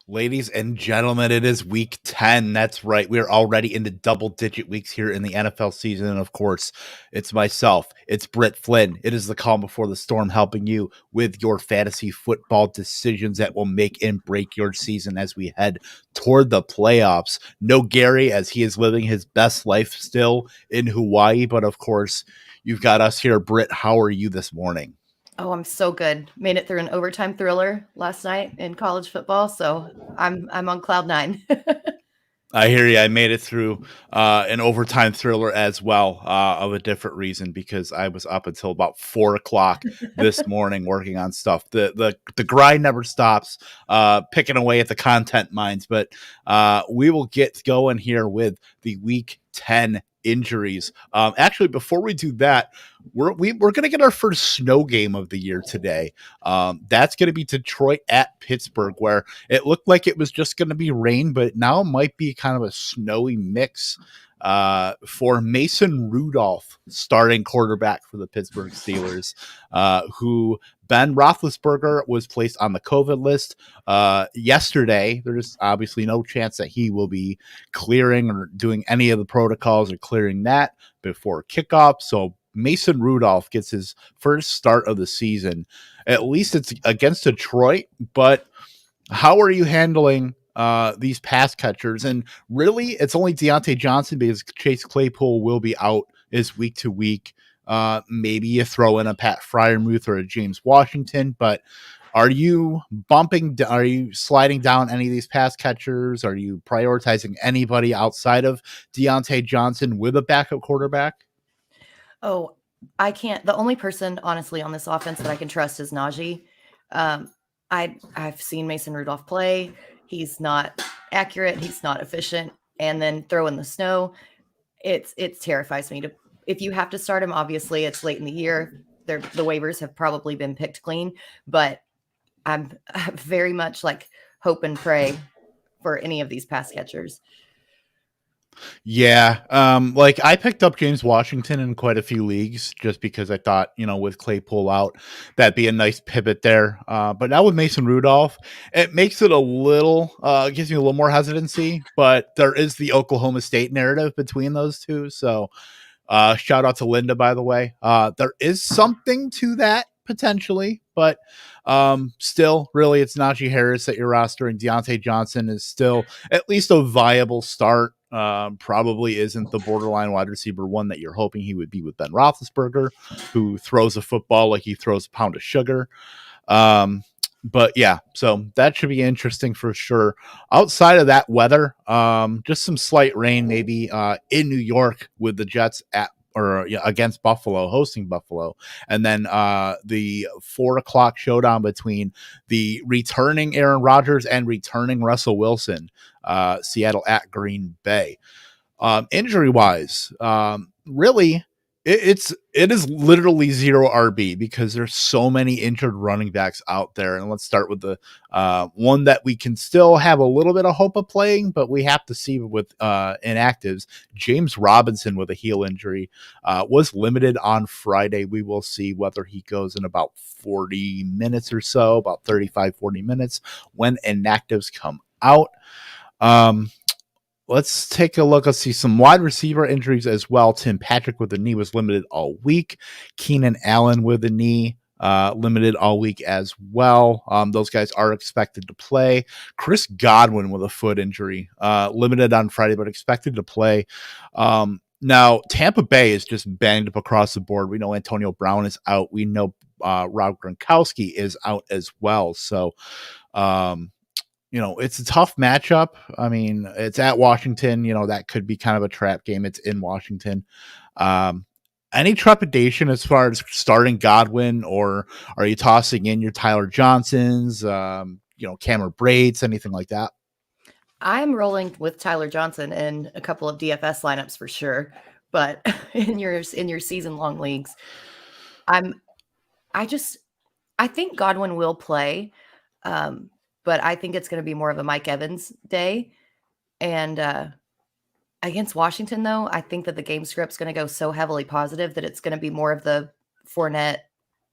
Ladies and gentlemen, it is week 10. That's right. We're already into double digit weeks here in the NFL season. And of course, it's myself. It's Britt Flinn. It is the calm before the storm, helping you with your fantasy football decisions that will make and break your season as we head toward the playoffs. No Gary, as he is living his best life still in Hawaii. But of course, you've got us here. Britt, how are you this morning? Oh, I'm so good. Made it through an overtime thriller last night in college football, so I'm on cloud nine. I hear you. I made it through an overtime thriller as well, of a different reason, because I was up until about 4 o'clock this morning working on stuff. The grind never stops, picking away at the content mines. But we will get going here with the week 10 injuries. Actually, before we do that, we're going to get our first snow game of the year today. That's going to be Detroit at Pittsburgh, where it looked like it was just going to be rain, but now it might be kind of a snowy mix for Mason Rudolph, starting quarterback for the Pittsburgh Steelers, who Ben Roethlisberger was placed on the COVID list yesterday. There's obviously no chance that he will be clearing or doing any of the protocols or clearing that before kickoff. So Mason Rudolph gets his first start of the season. At least it's against Detroit, but how are you handling these pass catchers? And really, it's only Deontay Johnson because Chase Claypool will be out is week to week. Maybe you throw in a Pat Fryermuth or a James Washington, but are you are you sliding down any of these pass catchers? Are you prioritizing anybody outside of Deontay Johnson with a backup quarterback? Oh, I can't. The only person, honestly, on this offense that I can trust is Najee. I've seen Mason Rudolph play. He's not accurate. He's not efficient. And then throw in the snow. It terrifies me to. If you have to start him, obviously it's late in the year. The waivers have probably been picked clean, but I'm very much like hope and pray for any of these pass catchers. Yeah, like I picked up James Washington in quite a few leagues just because I thought, with Claypool out, that'd be a nice pivot there. But now with Mason Rudolph, it makes it a little, gives me a little more hesitancy. But there is the Oklahoma State narrative between those two. So, shout out to Linda, by the way. There is something to that potentially, but still, really, it's Najee Harris that you're rostering. Deontay Johnson is still at least a viable start. Probably isn't the borderline wide receiver one that you're hoping he would be with Ben Roethlisberger, who throws a football like he throws a pound of sugar. But yeah, so that should be interesting for sure. Outside of that weather, just some slight rain maybe in New York with the Jets at or against Buffalo, hosting Buffalo, and then the 4 o'clock showdown between the returning Aaron Rodgers and returning Russell Wilson, Seattle at Green Bay. Injury wise, really, it is literally zero RB because there's so many injured running backs out there. And let's start with the one that we can still have a little bit of hope of playing, but we have to see with inactives. James Robinson with a heel injury was limited on Friday. We will see whether he goes in about 40 minutes or so, about 35-40 minutes when inactives come out. Let's take a look. Let's see some wide receiver injuries as well. Tim Patrick with the knee was limited all week. Keenan Allen with the knee limited all week as well. Those guys are expected to play. Chris Godwin with a foot injury, limited on Friday, but expected to play. Now, Tampa Bay is just banged up across the board. We know Antonio Brown is out. We know Rob Gronkowski is out as well. So, it's a tough matchup. I mean, it's at Washington. That could be kind of a trap game. It's in Washington. Any trepidation as far as starting Godwin, or are you tossing in your Tyler Johnsons, Cameron Braids, anything like that? I'm rolling with Tyler Johnson in a couple of DFS lineups for sure, but in your season long leagues, I'm I just I think Godwin will play, but I think it's going to be more of a Mike Evans day. And against Washington, though, I think that the game script's going to go so heavily positive that it's going to be more of the Fournette,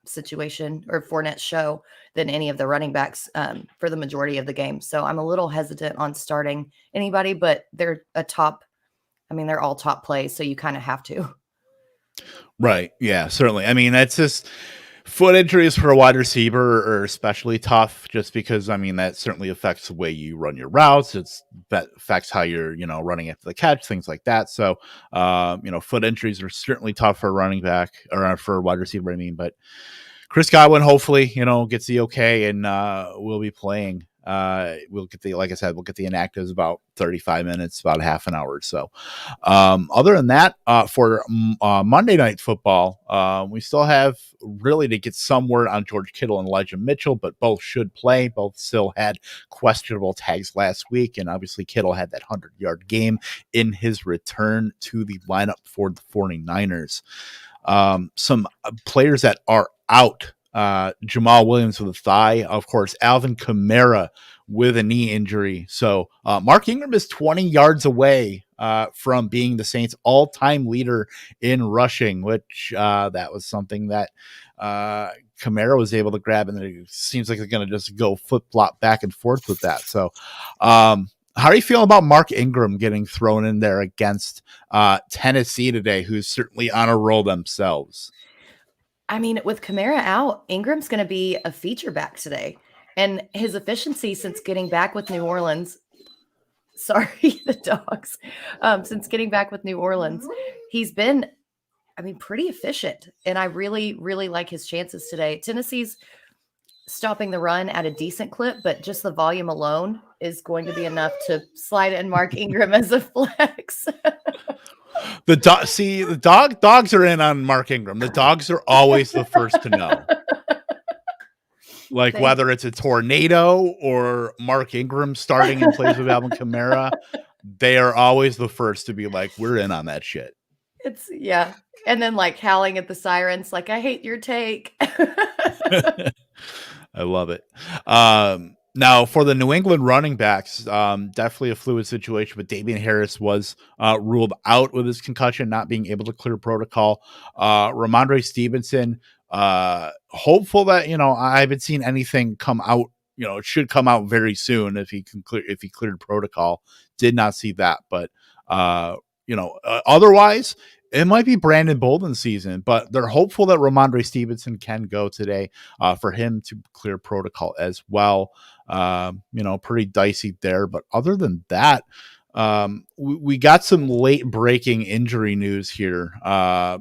situation or Fournette show than any of the running backs for the majority of the game. So I'm a little hesitant on starting anybody, but they're they're all top plays, so you kind of have to. Right. Yeah, certainly. I mean, that's just foot injuries for a wide receiver are especially tough just because, I mean, that certainly affects the way you run your routes. That affects how you're, running after the catch, things like that. So, foot injuries are certainly tough for a running back or for a wide receiver, I mean, but Chris Godwin, hopefully, gets the okay and we'll be playing. We'll get like I said, we'll get the inactives about 35 minutes, about half an hour or so. Other than that, for Monday Night Football, we still have really to get some word on George Kittle and Elijah Mitchell, but both should play. Both still had questionable tags last week, and obviously Kittle had that 100-yard game in his return to the lineup for the 49ers. Some players that are out. Jamal Williams with a thigh, of course, Alvin Kamara with a knee injury. So Mark Ingram is 20 yards away from being the Saints' all-time leader in rushing, which that was something that Kamara was able to grab, and it seems like they're going to just go flip-flop back and forth with that. So how are you feeling about Mark Ingram getting thrown in there against Tennessee today, who's certainly on a roll themselves? I mean, with Kamara out, Ingram's going to be a feature back today. And his efficiency since getting back with New Orleans, sorry, the dogs, since getting back with New Orleans, he's been, pretty efficient. And I really, really like his chances today. Tennessee's stopping the run at a decent clip, but just the volume alone is going to be enough to slide in Mark Ingram as a flex. The dogs are in on Mark Ingram. The dogs are always the first to know. Like whether it's a tornado or Mark Ingram starting in place of Alvin Kamara, they are always the first to be like, we're in on that shit. Yeah. And then like howling at the sirens, like, I hate your take. I love it. Now, for the New England running backs, definitely a fluid situation, but Damian Harris was ruled out with his concussion, not being able to clear protocol. Ramondre Stevenson, hopeful that, I haven't seen anything come out. It should come out very soon if he cleared protocol. Did not see that, but otherwise, it might be Brandon Bolden's season, but they're hopeful that Ramondre Stevenson can go today for him to clear protocol as well. Pretty dicey there. But other than that, we got some late breaking injury news here. A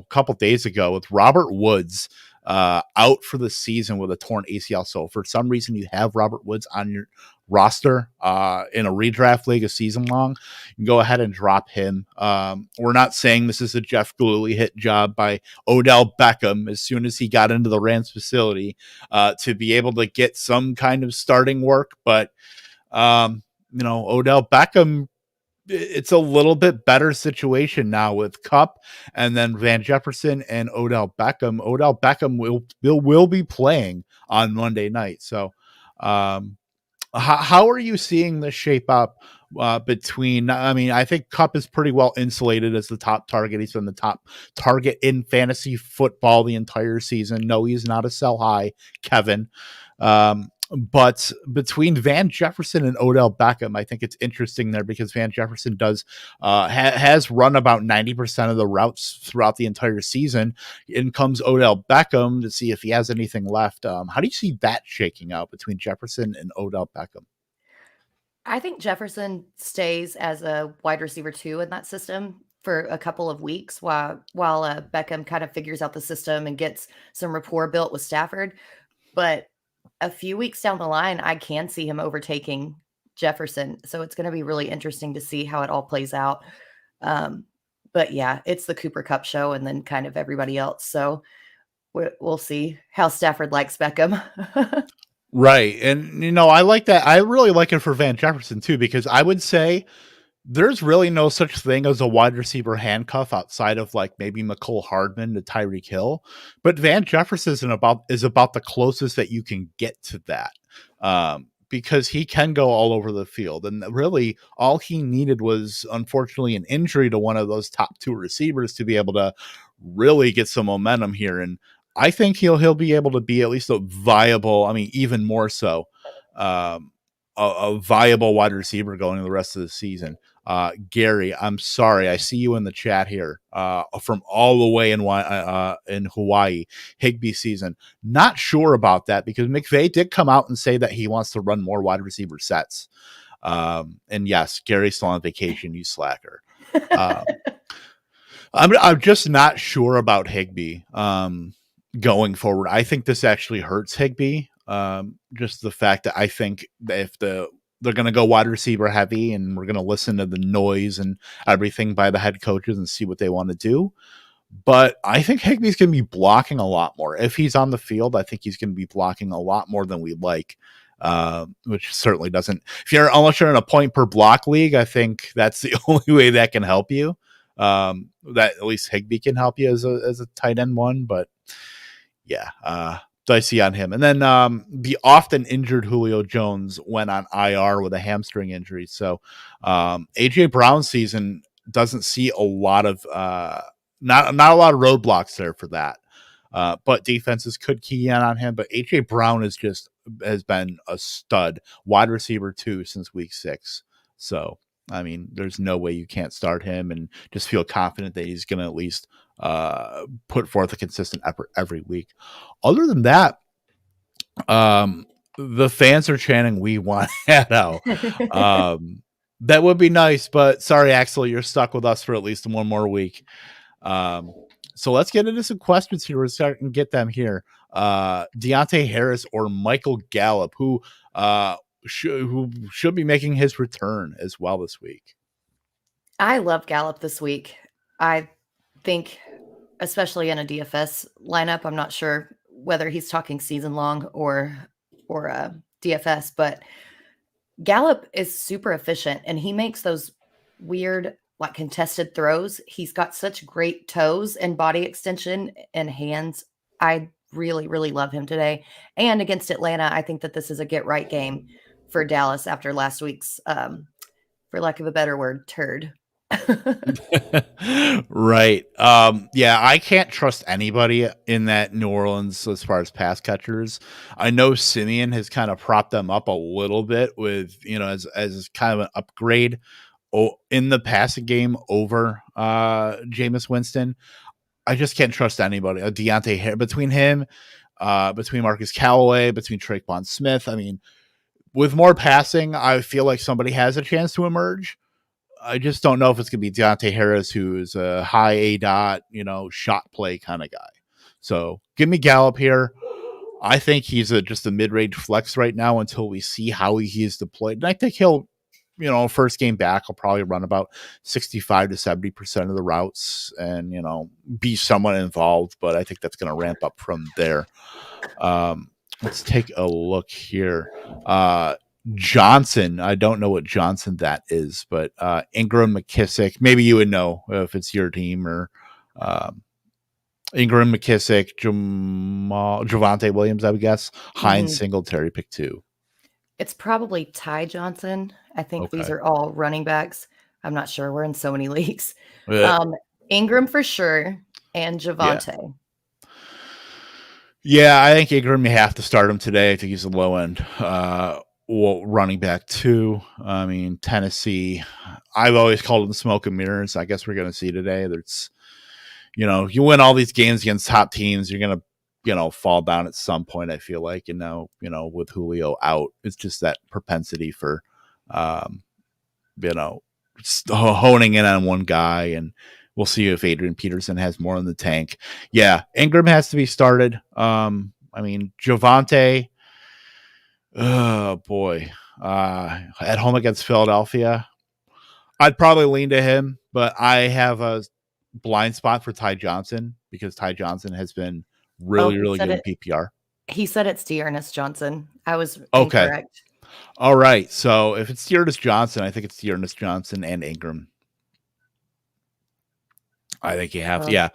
couple days ago with Robert Woods out for the season with a torn ACL. So for some reason you have Robert Woods on your roster in a redraft league a season long, you can go ahead and drop him. We're not saying this is a Jeff Gluey hit job by Odell Beckham as soon as he got into the Rams facility to be able to get some kind of starting work, but Odell Beckham, it's a little bit better situation now with Kupp and then Van Jefferson and Odell Beckham. Odell Beckham will be playing on Monday night. So how are you seeing this shape up between, I think Kupp is pretty well insulated as the top target. He's been the top target in fantasy football the entire season. No, he's not a sell high, Kevin. But between Van Jefferson and Odell Beckham, I think it's interesting there because Van Jefferson has run about 90% of the routes throughout the entire season. In comes Odell Beckham to see if he has anything left. How do you see that shaking out between Jefferson and Odell Beckham? I think Jefferson stays as a wide receiver 2 in that system for a couple of weeks while Beckham kind of figures out the system and gets some rapport built with Stafford. But a few weeks down the line, I can see him overtaking Jefferson. So it's going to be really interesting to see how it all plays out. But yeah, it's the Cooper Kupp show and then kind of everybody else. So we'll see how Stafford likes Beckham. Right. And, I like that. I really like it for Van Jefferson too, because I would say there's really no such thing as a wide receiver handcuff outside of like maybe McCole Hardman to Tyreek Hill, but Van Jefferson is about the closest that you can get to that, because he can go all over the field, and really all he needed was unfortunately an injury to one of those top 2 receivers to be able to really get some momentum here. And I think he'll be able to be at least a viable, I mean, even more so, um, a viable wide receiver going into the rest of the season. Gary, I'm sorry, I see you in the chat here. From all the way in Hawaii, Higbee season. Not sure about that because McVay did come out and say that he wants to run more wide receiver sets. And yes, Gary's still on vacation, you slacker. I'm just not sure about Higbee going forward. I think this actually hurts Higbee. Just the fact that I think that if they're going to go wide receiver heavy and we're going to listen to the noise and everything by the head coaches and see what they want to do. But I think Higbee's going to be blocking a lot more. If he's on the field, I think he's going to be blocking a lot more than we'd like. Which certainly doesn't. Unless you're in a point per block league, I think that's the only way that can help you. That at least Higbee can help you as a tight end one, but yeah, dicey on him. And then the often injured Julio Jones went on IR with a hamstring injury. So AJ Brown's season doesn't see a lot of not a lot of roadblocks there for that. But defenses could key in on him. But AJ Brown has been a stud wide receiver 2 since week 6. So I mean, there's no way you can't start him and just feel confident that he's going to at least put forth a consistent effort every week. Other than that, the fans are chanting, "We want Haddow." That would be nice, but sorry, Axel, you're stuck with us for at least one more week. So let's get into some questions here. We're starting to get them here. Deontay Harris or Michael Gallup, who should be making his return as well this week. I love Gallup this week. I think, especially in a DFS lineup, I'm not sure whether he's talking season long or DFS, but Gallup is super efficient and he makes those weird, like contested throws. He's got such great toes and body extension and hands. I really, really love him today. And against Atlanta, I think that this is a get right game for Dallas after last week's, for lack of a better word, turd. Right. Yeah, I can't trust anybody in that New Orleans as far as pass catchers. I know Simeon has kind of propped them up a little bit with, as kind of an upgrade in the passing game over Jameis Winston. I just can't trust anybody. Deontay Harris, between him, between Marcus Callaway, between Traquan Smith. I mean, with more passing, I feel like somebody has a chance to emerge. I just don't know if it's going to be Deontay Harris, who's a high A-dot, shot play kind of guy. So give me Gallup here. I think he's just a mid-range flex right now until we see how he is deployed. And I think he'll, first game back, he'll probably run about 65 to 70% of the routes and, be somewhat involved. But I think that's going to ramp up from there. Let's take a look here. Johnson, I don't know what Johnson that is, but Ingram, McKissick, maybe you would know if it's your team, or Ingram, McKissick, Javonte Williams, I would guess. Hines, Singletary, pick 2. It's probably Ty Johnson. I think these are all running backs. I'm not sure. We're in so many leagues. Ingram for sure, and Javonte. Yeah, I think Ingram, you have to start him today. I think he's a low end running back 2. I mean, Tennessee, I've always called them smoke and mirrors. I guess we're going to see today. There's, you win all these games against top teams, you're going to, fall down at some point, I feel like. And now, with Julio out, it's just that propensity for, honing in on one guy. And we'll see if Adrian Peterson has more in the tank. Yeah, Ingram has to be started. I mean, Javonte, oh boy, at home against Philadelphia, I'd probably lean to him, but I have a blind spot for Ty Johnson because Ty Johnson has been really good in PPR. He said it's Dearness Johnson. I was incorrect. All right. So if it's Dearness Johnson, I think it's Dearness Johnson and Ingram. I think you have to. Yeah.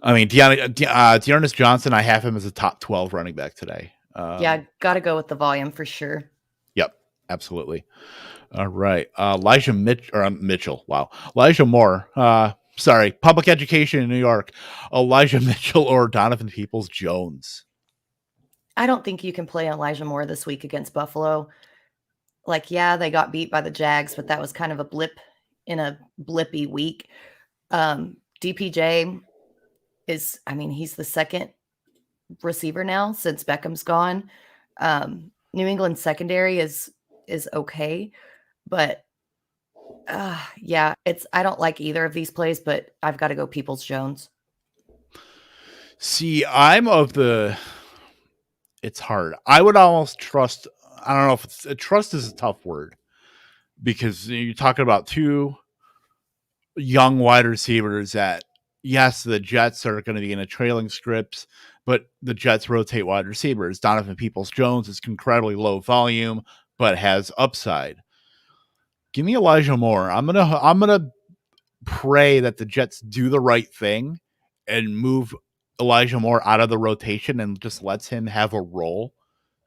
I mean, Dearness Johnson, I have him as a top 12 running back today. Yeah, got to go with the volume for sure. Yep, absolutely. All right. Elijah Mitchell. Wow. Elijah Moore. Sorry, public education in New York. Elijah Mitchell or Donovan Peoples-Jones? I don't think you can play Elijah Moore this week against Buffalo. Like, yeah, they got beat by the Jags, but that was kind of a blip in a blippy week. DPJ is, I mean, he's the second receiver now since Beckham's gone. New England secondary is okay, but yeah, I don't like either of these plays, but I've got to go Peoples-Jones. See, it's hard. I would almost trust. I don't know if trust is a tough word because you're talking about two young wide receivers that, yes, the Jets are going to be in a trailing script, but the Jets rotate wide receivers. Donovan Peoples-Jones is incredibly low volume, but has upside. Give me Elijah Moore. I'm gonna pray that the Jets do the right thing and move Elijah Moore out of the rotation and just lets him have a role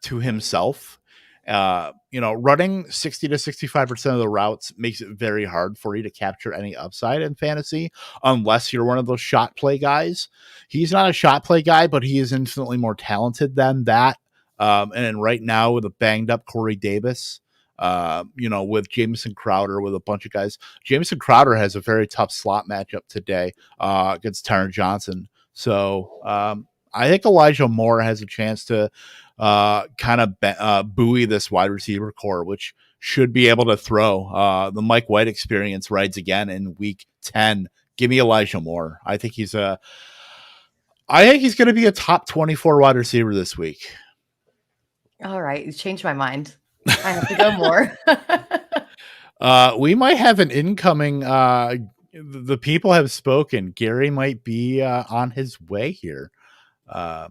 to himself. Running 60 to 65% of the routes makes it very hard for you to capture any upside in fantasy unless you're one of those shot play guys. He's not a shot play guy, but he is infinitely more talented than that. And right now with a banged up Corey Davis, with Jamison Crowder, with a bunch of guys, Jamison Crowder has a very tough slot matchup today against Tyron Johnson. So I think Elijah Moore has a chance to kind of buoy this wide receiver core, which should be able to throw. The Mike White experience rides again in week 10. Give me Elijah Moore. I think he's going to be a top 24 wide receiver this week. All right. You changed my mind. I have to go more. We might have an incoming. The people have spoken. Gary might be on his way here. While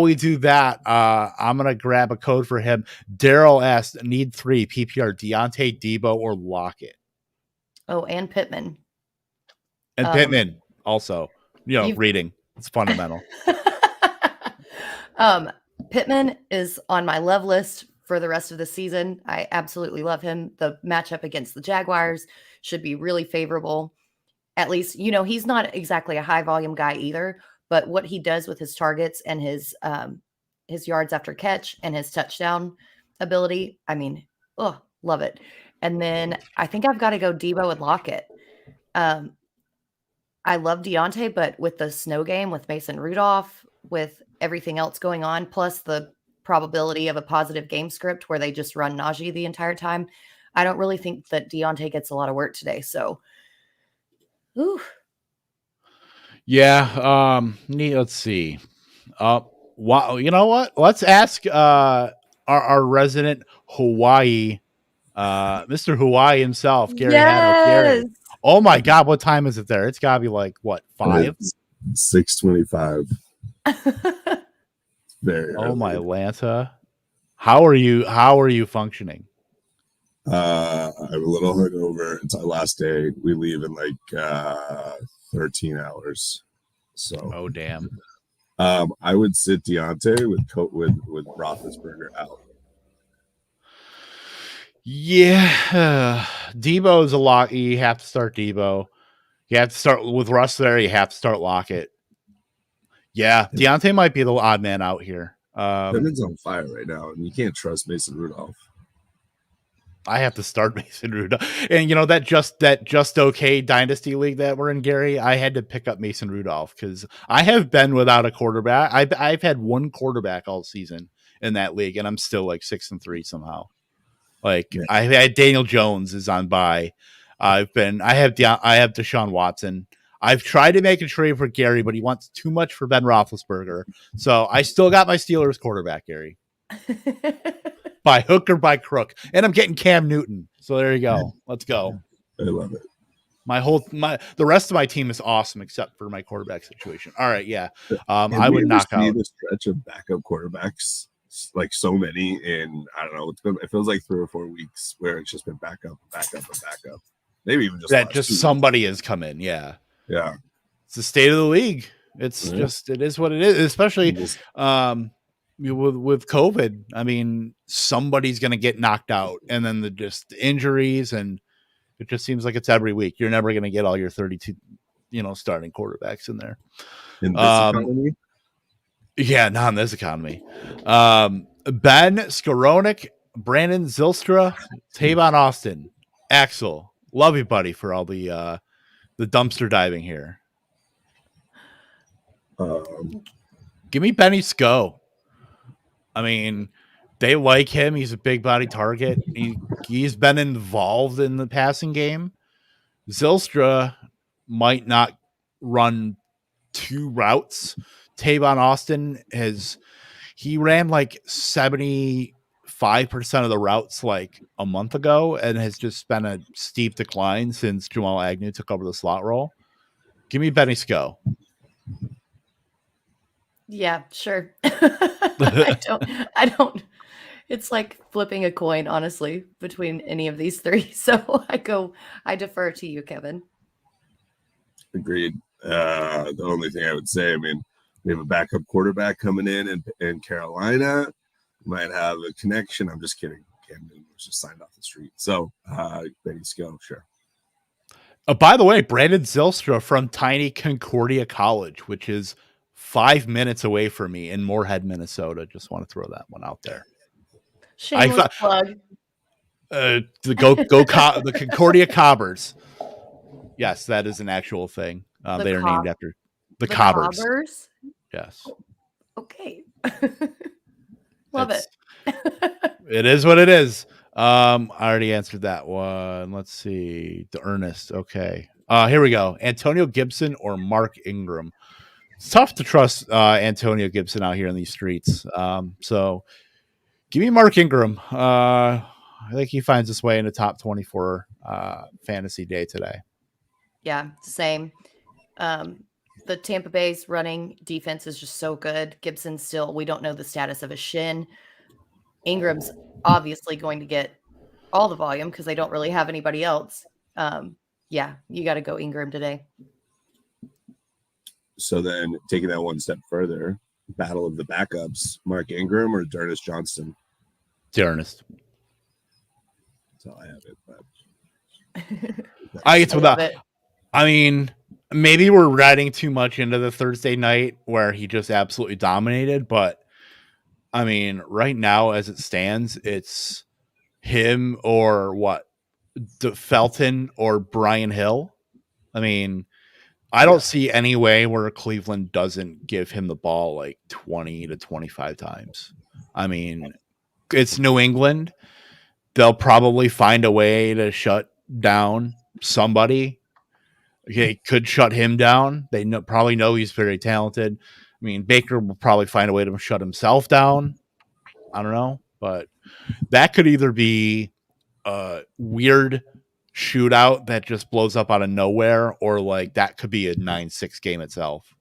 we do that, I'm gonna grab a code for him. Daryl asked, "Need 3 PPR: Deontay, Debo, or Lockett?" Oh, and Pittman. And Pittman also. Reading. It's fundamental. Pittman is on my love list for the rest of the season. I absolutely love him. The matchup against the Jaguars should be really favorable. At least, he's not exactly a high volume guy either, but what he does with his targets and his yards after catch and his touchdown ability, I mean, love it. And then I think I've got to go Debo and Lockett. I love Deontay, but with the snow game, with Mason Rudolph, with everything else going on, plus the probability of a positive game script where they just run Najee the entire time, I don't really think that Deontay gets a lot of work today. So, yeah. Let's see. Wow. You know what? Let's ask our resident Hawaii, Mr. Hawaii himself, Gary Haddow. Gary. Oh my God, what time is it there? It's gotta be like what, 5? 6:25. Very early. Oh my Lanta. How are you functioning? I'm a little hungover. It's our last day. We leave in like 13 hours. So oh damn. I would sit Deontay with Roethlisberger out. Yeah, Debo's a lot. You have to start Debo. You have to start with Russ there. You have to start Lockett. Yeah, Deontay might be the odd man out here. Pittman's on fire right now, and you can't trust Mason Rudolph. I have to start Mason Rudolph, and that just okay dynasty league that we're in, Gary. I had to pick up Mason Rudolph because I have been without a quarterback. I've had one quarterback all season in that league, and I'm still like 6-3 somehow. Like I had Daniel Jones is on bye. I have Deshaun Watson. I've tried to make a trade for Gary, but he wants too much for Ben Roethlisberger. So I still got my Steelers quarterback, Gary. By hook or by crook. And I'm getting Cam Newton. So there you go. Let's go. I love it. The rest of my team is awesome except for my quarterback situation. All right, yeah. I would knock out the stretch of backup quarterbacks, like so many, and I don't know. It feels like 3 or 4 weeks where it's just been backup. Maybe even just that. Just somebody has come in. Yeah. Yeah. It's the state of the league. It's just it is what it is. Especially with COVID. I mean, somebody's going to get knocked out, and then just injuries, and It just seems like it's every week. You're never going to get all your 32, starting quarterbacks in there. In this economy? Yeah, not in this economy. Ben Skoronik, Brandon Zylstra, Tavon Austin, Axel. Love you, buddy, for all the dumpster diving here. Give me Benny Sko. I mean, they like him. He's a big body target. He's been involved in the passing game. Zylstra might not run 2 routes. Tavon Austin he ran like 75% of the routes like a month ago and has just been a steep decline since Jamal Agnew took over the slot role. Give me Benny Sko. Yeah, sure. I don't. It's like flipping a coin, honestly, between any of these 3. So I defer to you, Kevin. Agreed. The only thing I would say, I mean, we have a backup quarterback coming in Carolina. Might have a connection. I'm just kidding. Camden was just signed off the street. So, Benny Sko, sure. By the way, Brandon Zylstra from tiny Concordia College, which is 5 minutes away from me in Moorhead, Minnesota. Just want to throw that one out there. Shameless plug. The Concordia Cobbers. Yes, that is an actual thing. They are named after the Cobbers. Cobbers? Yes. Okay. Love it. It is what it is. I already answered that one. Let's see. The Ernest. Okay. Here we go. Antonio Gibson or Mark Ingram. It's tough to trust Antonio Gibson out here in these streets. So give me Mark Ingram. I think he finds his way in the top 24 fantasy day today. Yeah, same. The Tampa Bay's running defense is just so good. Gibson still, we don't know the status of his shin. Ingram's obviously going to get all the volume because they don't really have anybody else. Yeah, you got to go Ingram today. So then taking that one step further, battle of the backups, Mark Ingram or D'Ernest Johnston? D'Ernest. That's how I have it. But I get to that. I mean, maybe we're riding too much into the Thursday night where he just absolutely dominated. But I mean, right now, as it stands, it's him or what? Felton or Brian Hill. I mean, I don't see any way where Cleveland doesn't give him the ball like 20 to 25 times. I mean, it's New England. They'll probably find a way to shut down somebody. They could shut him down. They probably know he's very talented. I mean, Baker will probably find a way to shut himself down. I don't know. But that could either be a weird shootout that just blows up out of nowhere, or like that could be a 9-6 game itself.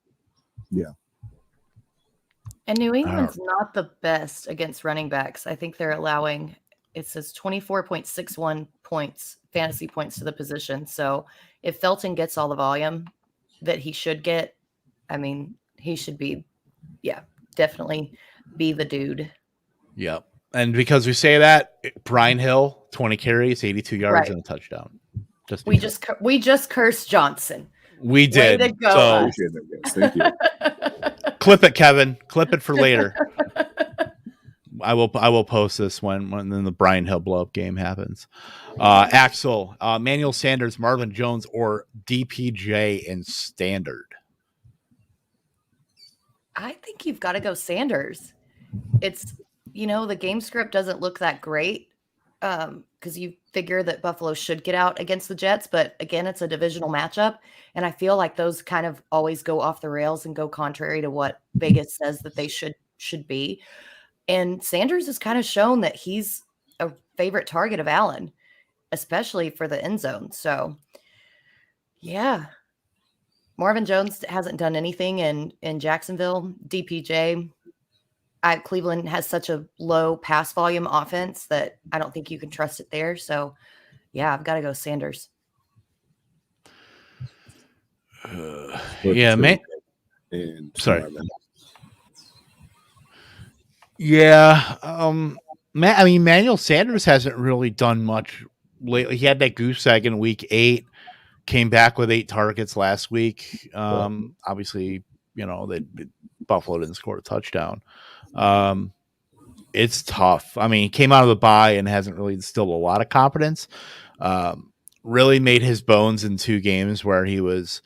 Yeah. And New England's not the best against running backs. I think they're allowing, it says 24.61 points, fantasy points to the position. So if Felton gets all the volume that he should get, I mean, he should be, definitely be the dude. Yep. And because we say that, Brian Hill, 20 carries, 82 yards, and a touchdown. We just cursed Johnson. We did. Way to go, Thank you. Clip it, Kevin. Clip it for later. I will post this when the Brian Hill blow up game happens. Axel, Manuel Sanders, Marvin Jones, or DPJ in standard. I think you've got to go Sanders. It's, the game script doesn't look that great because you figure that Buffalo should get out against the Jets. But again, it's a divisional matchup. And I feel like those kind of always go off the rails and go contrary to what Vegas says that they should be. And Sanders has kind of shown that he's a favorite target of Allen, especially for the end zone. So, yeah. Marvin Jones hasn't done anything in Jacksonville. DPJ, Cleveland has such a low pass volume offense that I don't think you can trust it there. So, yeah, I've got to go Sanders. Man. Sorry. Yeah. I mean, Manuel Sanders hasn't really done much lately. He had that goose egg in week 8, came back with 8 targets last week. Obviously, Buffalo didn't score a touchdown. It's tough. I mean, he came out of the bye and hasn't really instilled a lot of confidence. Really made his bones in 2 games where he was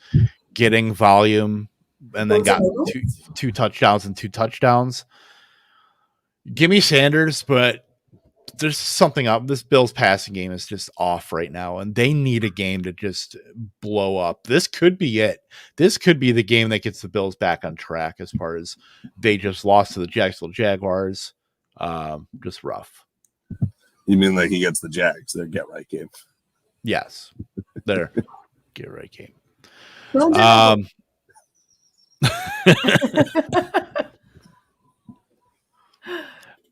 getting volume and then got two touchdowns and 2 touchdowns. Give me Sanders, but there's something up. This Bills passing game is just off right now, and they need a game to just blow up. This could be it. This could be the game that gets the Bills back on track as far as they just lost to the Jacksonville Jaguars. Just rough. You mean like he gets the Jags, their get right game? Yes, their get right game.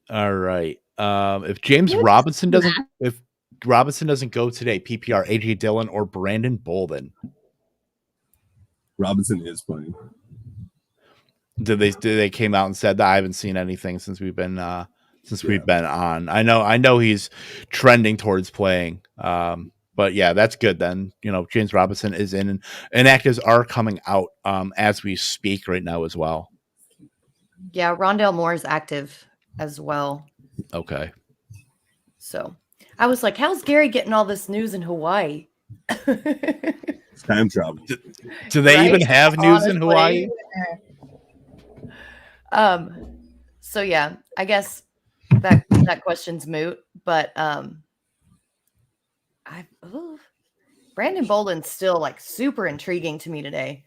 All right. If Robinson doesn't go today, PPR AJ Dillon or Brandon Bolden. Robinson is playing. Did they came out and said that? I haven't seen anything since we've been on. I know he's trending towards playing. But yeah, that's good then. James Robinson is in, and inactives are coming out as we speak right now as well. Yeah, Rondale Moore is active as well. Okay. So I was like, how's Gary getting all this news in Hawaii? It's time travel. Do they even have news in Hawaii? So yeah, I guess that question's moot, but Brandon Bolden's still like super intriguing to me today.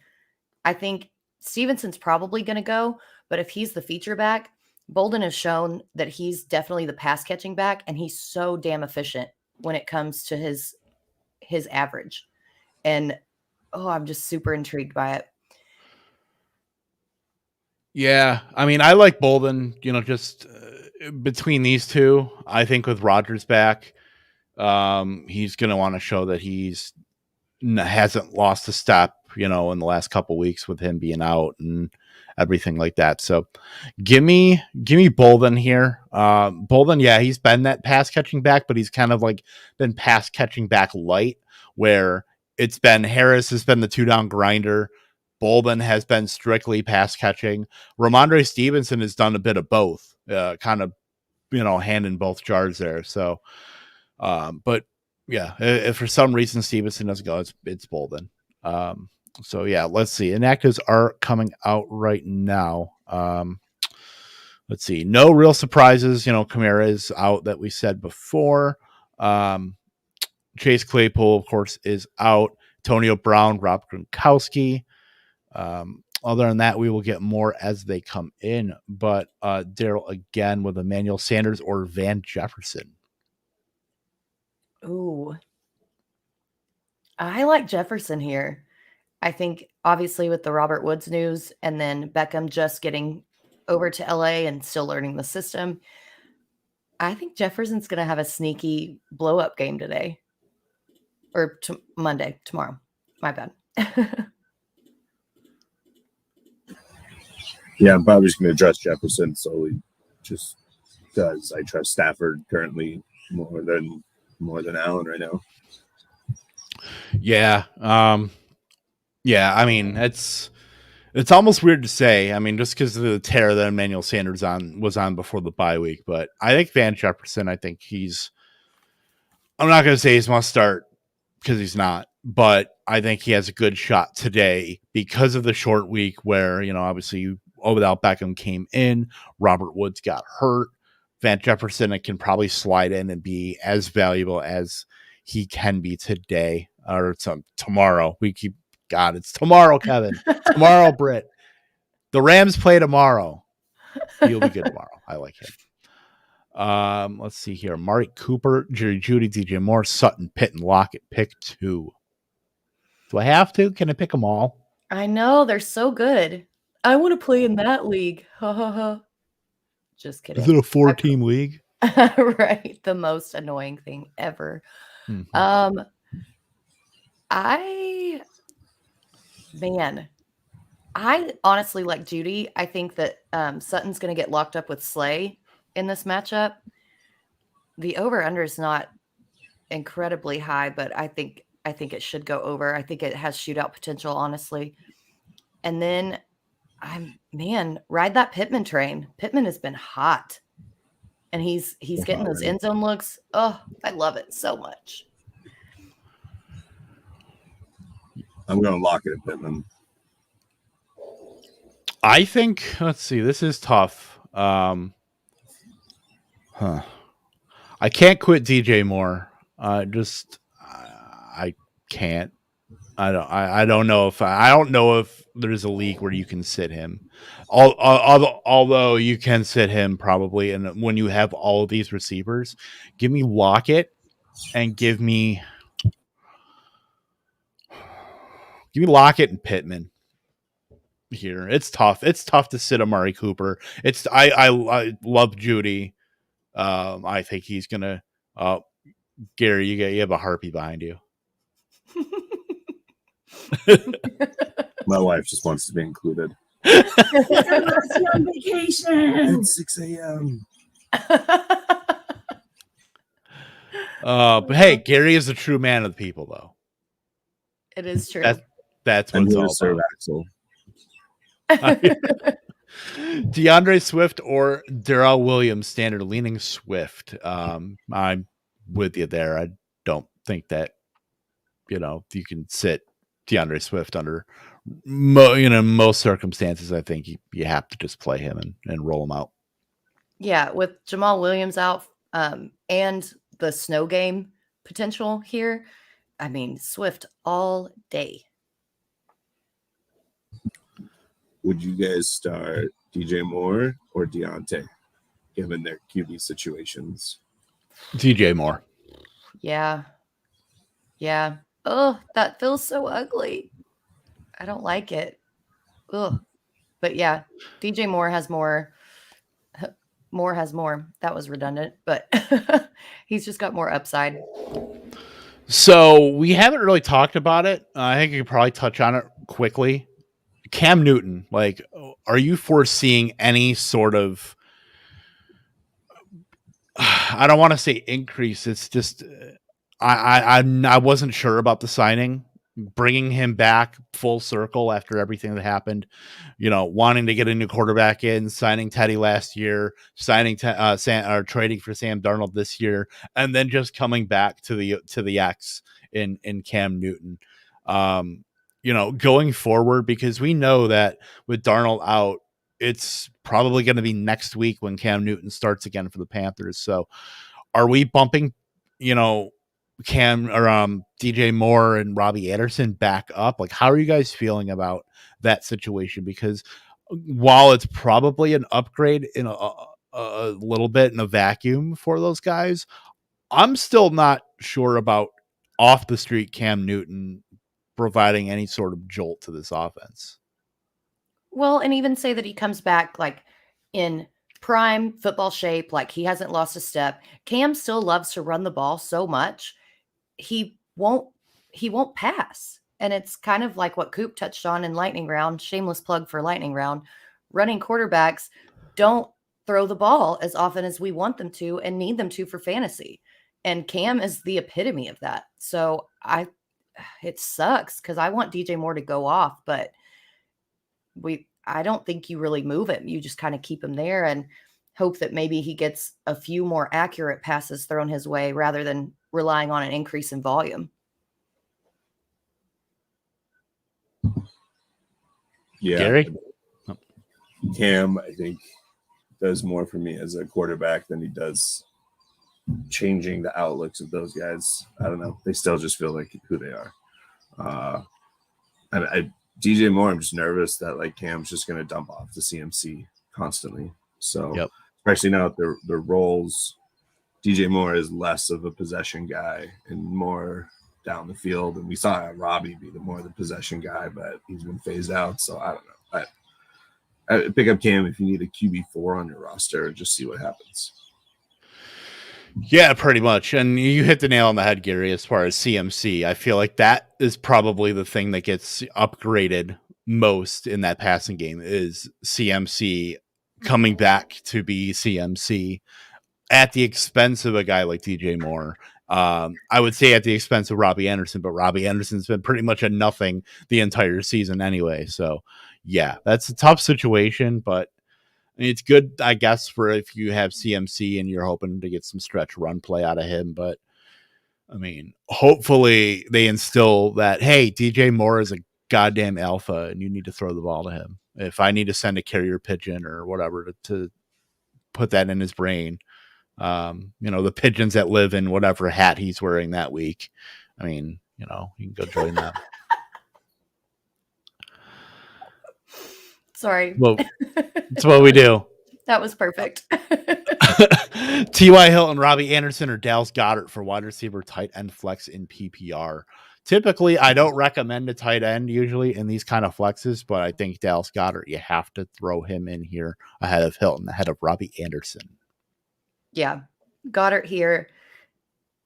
I think Stevenson's probably going to go, but if he's the feature back, Bolden has shown that he's definitely the pass catching back, and he's so damn efficient when it comes to his average. And I'm just super intrigued by it. Yeah, I mean, I like Bolden. Just between these two, I think with Rodgers back, he's going to want to show that he's hasn't lost a step, in the last couple weeks with him being out and everything like that. So give me Bolden here. Bolden, yeah, he's been that pass catching back, but he's kind of like been pass catching back light, where it's been Harris has been the 2-down grinder. Bolden has been strictly pass catching. Ramondre Stevenson has done a bit of both, kind of, hand in both jars there. So, but yeah, if for some reason Stevenson doesn't go, it's Bolden. So yeah, let's see. Inactives are coming out right now. Let's see. No real surprises. Kamara is out that we said before. Chase Claypool, of course, is out. Antonio Brown, Rob Gronkowski. Other than that, we will get more as they come in. But Daryl again with Emmanuel Sanders or Van Jefferson. Ooh, I like Jefferson here. I think obviously with the Robert Woods news and then Beckham just getting over to LA and still learning the system, I think Jefferson's going to have a sneaky blow up game today or tomorrow. My bad. Yeah, I'm probably just going to address Jefferson solely just because I trust Stafford currently more than Allen right now. Yeah. Yeah, I mean, it's almost weird to say. I mean, just because of the tear that Emmanuel Sanders was on before the bye week, but I think Van Jefferson, I'm not going to say he's must start because he's not, but I think he has a good shot today because of the short week where, obviously Odell Beckham came in, Robert Woods got hurt. Van Jefferson can probably slide in and be as valuable as he can be today or tomorrow. It's tomorrow, Kevin. Tomorrow, Britt. The Rams play tomorrow. He'll be good tomorrow. I like him. Let's see here. Amari Cooper, Jerry Jeudy, DJ Moore, Sutton, Pitt, and Lockett. Pick 2. Do I have to? Can I pick them all? I know. They're so good. I want to play in that league. Ha ha ha. Just kidding. Is it a 4-team league? Right. The most annoying thing ever. Mm-hmm. I honestly like Jeudy. I think that Sutton's going to get locked up with Slay in this matchup. The over-under is not incredibly high, but I think it should go over. I think it has shootout potential, honestly. And then ride that Pittman train. Pittman has been hot. And he's getting those end zone looks. Oh, I love it so much. I'm going to lock it at Pittman. I think, let's see, this is tough. I can't quit DJ Moore. I can't. I don't know if there's a league where you can sit him. Although you can sit him probably, and when you have all of these receivers, give me Lockett and give me Lockett and Pittman. Here, it's tough. It's tough to sit Amari Cooper. I love Judy. I think he's gonna. Gary, you have a harpy behind you. My wife just wants to be included. On vacation. It's 6 a.m. But hey, Gary is a true man of the people, though. It is true. That's what it's all about. Axel. DeAndre Swift or Darrell Williams, standard leaning Swift. I'm with you there. I don't think that you can sit DeAndre Swift under most circumstances. I think you have to just play him and roll him out. Yeah, with Jamal Williams out and the snow game potential here, I mean, Swift all day. Would you guys start DJ Moore or Deontay, given their QB situations? DJ Moore. Yeah. Oh, that feels so ugly. I don't like it. Ugh. But yeah, DJ Moore has more. Moore has more. That was redundant, but he's just got more upside. So we haven't really talked about it. I think you could probably touch on it quickly. Cam Newton, are you foreseeing any sort of, I don't want to say increase. It's just, I wasn't sure about the signing, bringing him back full circle after everything that happened, wanting to get a new quarterback in, signing Teddy last year, trading for Sam Darnold this year, and then just coming back to the X in Cam Newton. Going forward, because we know that with Darnold out, it's probably going to be next week when Cam Newton starts again for the Panthers. So are we bumping, Cam or DJ Moore and Robbie Anderson back up? How are you guys feeling about that situation? Because while it's probably an upgrade in a little bit in a vacuum for those guys, I'm still not sure about off the street Cam Newton providing any sort of jolt to this offense. Well, and even say that he comes back in prime football shape, he hasn't lost a step. Cam still loves to run the ball so much. He won't pass. And it's kind of like what Coop touched on in Lightning Round, shameless plug for Lightning Round. Running quarterbacks don't throw the ball as often as we want them to and need them to for fantasy. And Cam is the epitome of that. So it sucks because I want DJ Moore to go off, but I don't think you really move him. You just kind of keep him there and hope that maybe he gets a few more accurate passes thrown his way rather than relying on an increase in volume. Yeah. Gary? Cam, I think, does more for me as a quarterback than he does changing the outlooks of those guys. I don't know. They still just feel like who they are. DJ Moore, I'm just nervous that Cam's just going to dump off the CMC constantly. So especially now that the roles, DJ Moore is less of a possession guy and more down the field. And we saw Robbie be the possession guy, but he's been phased out. So I don't know. I pick up Cam if you need a QB4 on your roster and just see what happens. Yeah, pretty much. And you hit the nail on the head, Gary, as far as CMC. I feel like that is probably the thing that gets upgraded most in that passing game is CMC coming back to be CMC at the expense of a guy like DJ Moore. I would say at the expense of Robbie Anderson, but Robbie Anderson's been pretty much a nothing the entire season anyway. So, yeah, that's a tough situation, but it's good, I guess, for if you have CMC and you're hoping to get some stretch run play out of him. But, I mean, hopefully they instill that, hey, DJ Moore is a goddamn alpha and you need to throw the ball to him. If I need to send a carrier pigeon or whatever to put that in his brain, the pigeons that live in whatever hat he's wearing that week. I mean, you can go join them. Sorry. Well, that's what we do. That was perfect. T.Y. Hilton, Robbie Anderson, or Dallas Goedert for wide receiver, tight end flex in PPR. Typically, I don't recommend a tight end usually in these kind of flexes, but I think Dallas Goedert, you have to throw him in here ahead of Hilton, ahead of Robbie Anderson. Yeah. Goddard here,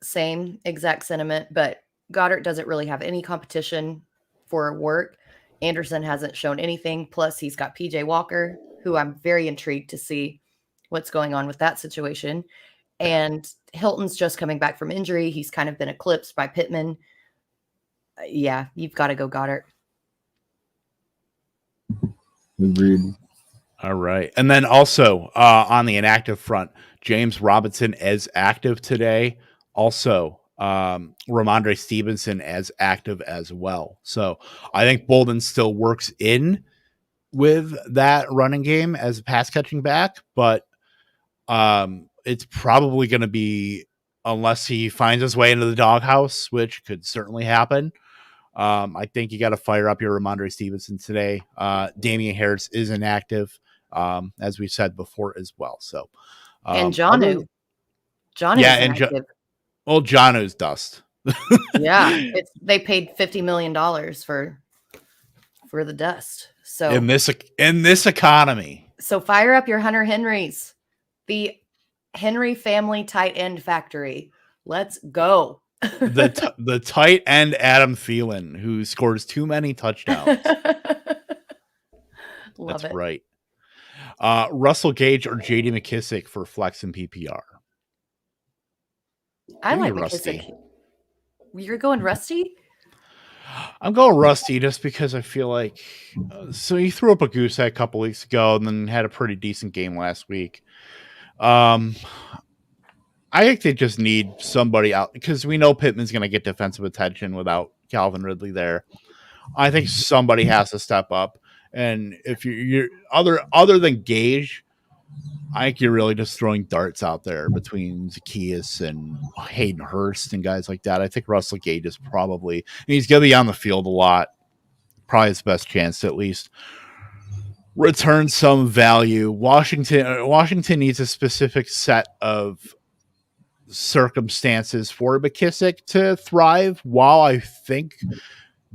same exact sentiment, but Goddard doesn't really have any competition for work. Anderson hasn't shown anything. Plus, he's got PJ Walker, who I'm very intrigued to see what's going on with that situation. And Hilton's just coming back from injury. He's kind of been eclipsed by Pittman. Yeah, you've got to go Goddard. Agreed. All right. And then also on the inactive front, James Robinson as active today. Also, Ramondre Stevenson as active as well. So I think Bolden still works in with that running game as a pass catching back, but it's probably going to be, unless he finds his way into the doghouse, which could certainly happen. I think you got to fire up your Ramondre Stevenson today. Damian Harris is inactive, as we said before as well. So, and Jonnu. Jonnu is inactive. Well, Jonnu's dust. Yeah, they paid $50 million for the dust. So in this economy, so fire up your Hunter Henrys, the Henry family tight end factory. Let's go. the tight end Adam Thielen, who scores too many touchdowns. That's it. Right. Russell Gage or J.D. McKissick for flex and PPR. I like McKissick. You're going Rusty? I'm going Rusty just because I feel like so he threw up a goose egg a couple weeks ago and then had a pretty decent game last week. I think they just need somebody out because we know Pittman's going to get defensive attention without Calvin Ridley there. I think somebody has to step up, and if you're other than Gage, I think you're really just throwing darts out there between Zacchaeus and Hayden Hurst and guys like that. I think Russell Gage is probably, he's going to be on the field a lot. Probably his best chance to at least return some value. Washington needs a specific set of circumstances for McKissick to thrive. While I think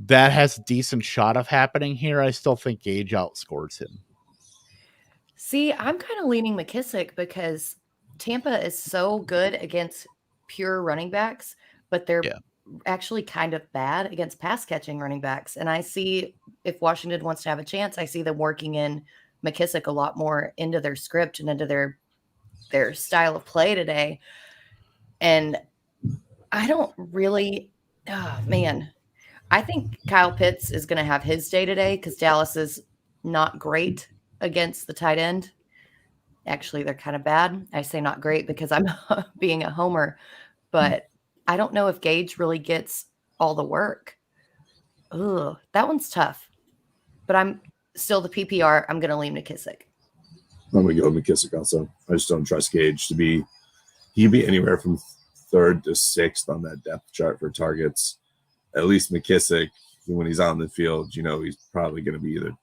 that has a decent shot of happening here, I still think Gage outscores him. See, I'm kind of leaning McKissick because Tampa is so good against pure running backs, but they're actually kind of bad against pass catching running backs. And I see if Washington wants to have a chance, I see them working in McKissick a lot more into their script and into their style of play today. And I don't really, I think Kyle Pitts is going to have his day today because Dallas is not great against the tight end. Actually, they're kind of bad. I say not great because I'm being a homer, but I don't know if Gage really gets all the work. Ugh, that one's tough. But I'm still the PPR. I'm going to lean McKissick. I'm going to go McKissick also. I just don't trust Gage to be. He'd be anywhere from 3rd to 6th on that depth chart for targets. At least McKissick, when he's on the field, he's probably going to be either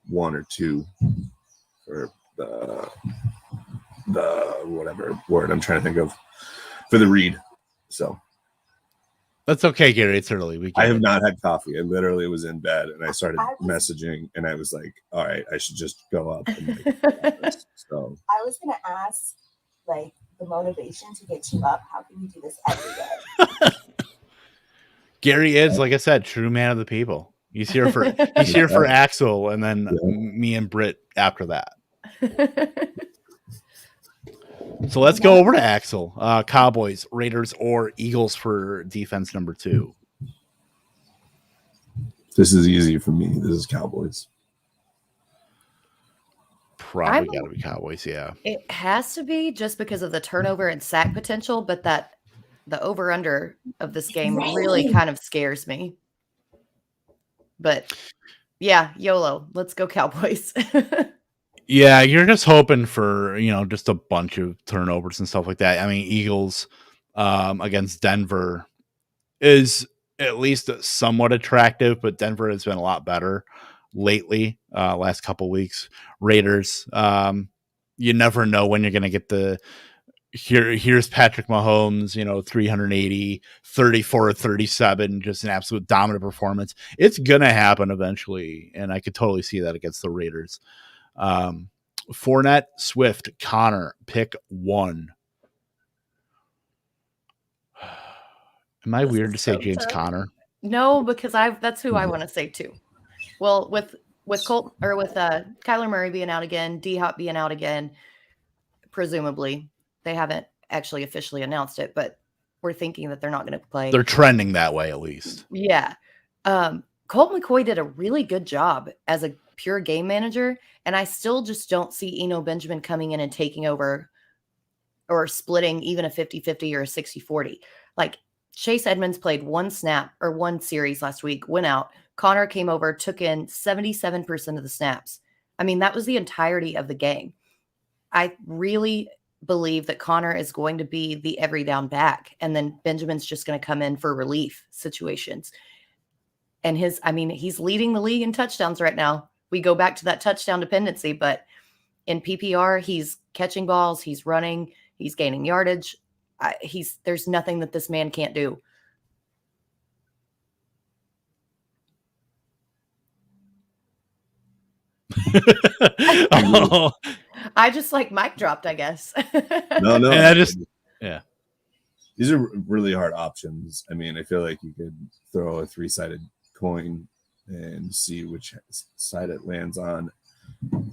1 or 2 for the whatever word I'm trying to think of for the read. So that's okay, Gary. It's early. I have not had coffee. I literally was in bed and I started messaging and I was like, all right, I should just go up. And so I was going to ask, the motivation to get you up. How can you do this every day? Gary is, like I said, true man of the people. He's here for Axel and then me and Britt after that. So let's go over to Axel. Cowboys, Raiders, or Eagles for defense number 2. This is easy for me. This is Cowboys. Probably got to be Cowboys, yeah. It has to be just because of the turnover and sack potential, but the over-under of this game really kind of scares me. But yeah, YOLO. Let's go Cowboys. Yeah, you're just hoping for, just a bunch of turnovers and stuff like that. I mean, Eagles against Denver is at least somewhat attractive, but Denver has been a lot better lately, last couple weeks. Raiders, you never know when you're going to get here's Patrick Mahomes, 380, 34 37, just an absolute dominant performance. It's going to happen eventually, and I could totally see that against the Raiders. Fournette, Swift, Connor, pick 1. Am I weird to say James Conner? No, because that's who I want to say too. Well, with Kyler Murray being out again, D-Hop being out again, presumably they haven't actually officially announced it, but we're thinking that they're not going to play. They're trending that way at least. Yeah. Colt McCoy did a really good job as a pure game manager, and I still just don't see Eno Benjamin coming in and taking over or splitting even a 50-50 or a 60-40. Like Chase Edmonds played one snap or one series last week, went out. Connor came over, took in 77% of the snaps. I mean, that was the entirety of the game. I really believe that Connor is going to be the every down back, and then Benjamin's just going to come in for relief situations. And he's leading the league in touchdowns right now. We go back to that touchdown dependency, but in PPR, he's catching balls, he's running, he's gaining yardage. There's nothing that this man can't do. Oh. I just mic dropped, I guess. No. Yeah. These are really hard options. I mean, I feel like you could throw a 3-sided coin and see which side it lands on.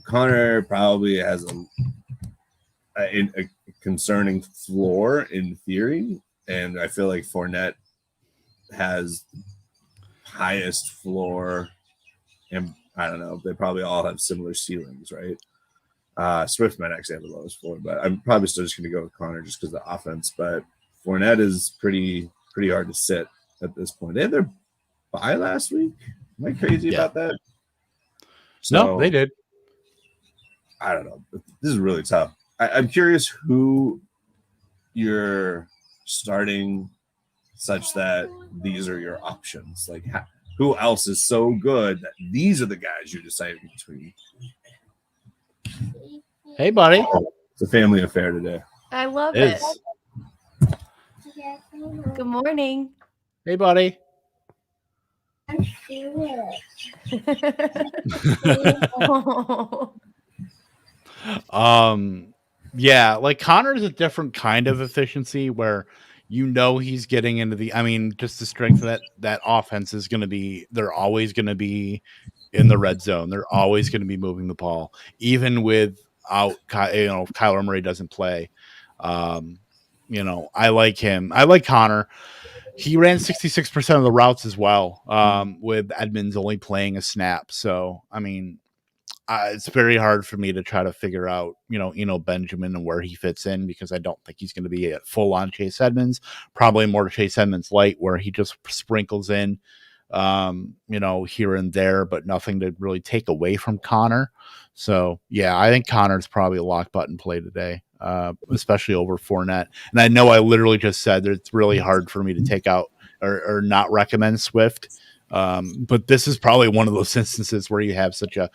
Connor probably has a concerning floor in theory, and I feel like Fournette has highest floor, and I don't know, they probably all have similar ceilings, right? Swift might actually have the lowest floor, but I'm probably still just going to go with Connor just because of the offense. But Fournette is pretty hard to sit at this point. They had their bye last week. Am I crazy about that? So, no, they did. I don't know. This is really tough. I'm curious who you're starting such that these are your options. Like, who else is so good that these are the guys you're deciding between? Hey, buddy. It's a family affair today. I love it. Is. Good morning. Hey, buddy. Yeah, like Connor is a different kind of efficiency where he's getting into just the strength of that offense is going to be, they're always going to be in the red zone. They're always going to be moving the ball, even without, if Kyler Murray doesn't play. I like him. I like Connor. He ran 66% of the routes as well, with Edmonds only playing a snap. So, it's very hard for me to try to figure out, Eno Benjamin and where he fits in, because I don't think he's going to be a full on Chase Edmonds, probably more Chase Edmonds light, where he just sprinkles in, here and there, but nothing to really take away from Connor. So yeah, I think Connor's probably a lock button play today, especially over Fournette. And I know I literally just said that it's really hard for me to take out or not recommend Swift. But this is probably one of those instances where you have such a,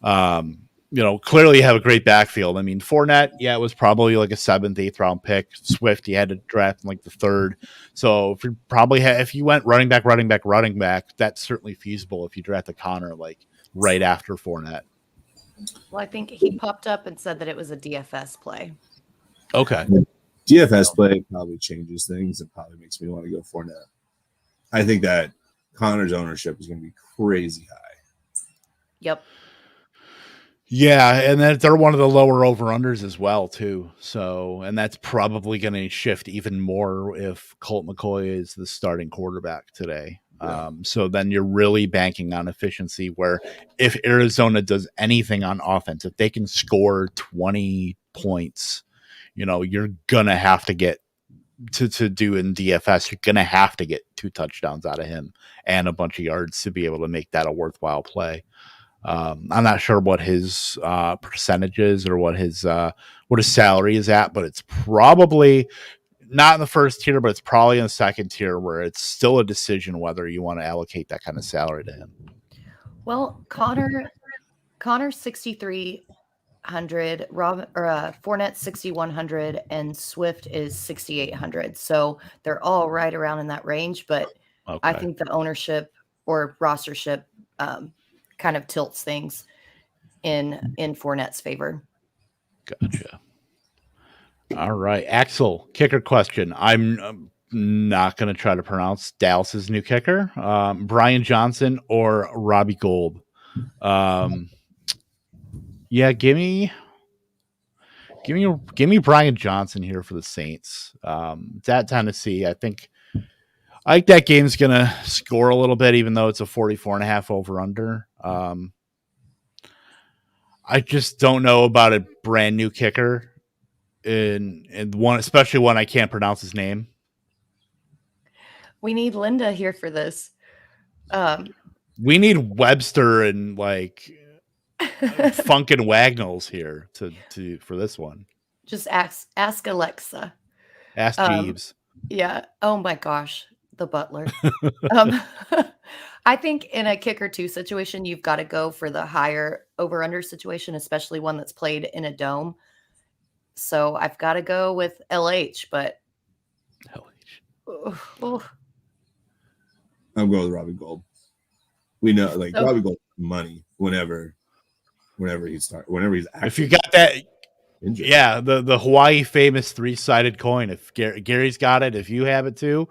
clearly you have a great backfield. Fournette, it was probably like a 7th, 8th round pick. Swift, you had to draft in like the 3rd. So if you went running back, that's certainly feasible if you draft a Connor like right after Fournette. Well, I think he popped up and said that it was a DFS play. Okay. DFS play probably changes things. It probably makes me want to go Fournette. I think that Connor's ownership is going to be crazy high. Yep. Yeah, and then they're one of the lower over-unders as well, too. So, and that's probably going to shift even more if Colt McCoy is the starting quarterback today. Yeah. So then you're really banking on efficiency, where if Arizona does anything on offense, if they can score 20 points, you're going to have to get to do in DFS, you're going to have to get 2 touchdowns out of him and a bunch of yards to be able to make that a worthwhile play. I'm not sure what his percentage is or what his salary is at, but it's probably not in the first tier, but it's probably in the second tier, where it's still a decision whether you want to allocate that kind of salary to him. Well, Connor 6,300, Fournette 6,100, and Swift is 6,800. So they're all right around in that range, but I think the ownership or rostership kind of tilts things in Fournette's favor. Gotcha. All right, Axel, kicker question. I'm not going to try to pronounce Dallas's new kicker, Brian Johnson or Robbie Gould. Yeah, give me Brian Johnson here for the Saints. It's at Tennessee. I think that game's going to score a little bit, even though it's a 44.5 over under. I just don't know about a brand new kicker and one, especially one I can't pronounce his name. We need Linda here for this. We need Webster and Funkin' Wagnalls here to for this one. Just ask Alexa. Ask Jeeves. Yeah. Oh my gosh, the butler. I think in a kicker 2 situation, you've got to go for the higher over-under situation, especially one that's played in a dome. So I've got to go with LH, but I'm going with Robbie Gould. We know, Robbie Gould money whenever he's active. If you got that, injured. Yeah, the Hawaii famous 3-sided coin. If Gary's got it, if you have it too,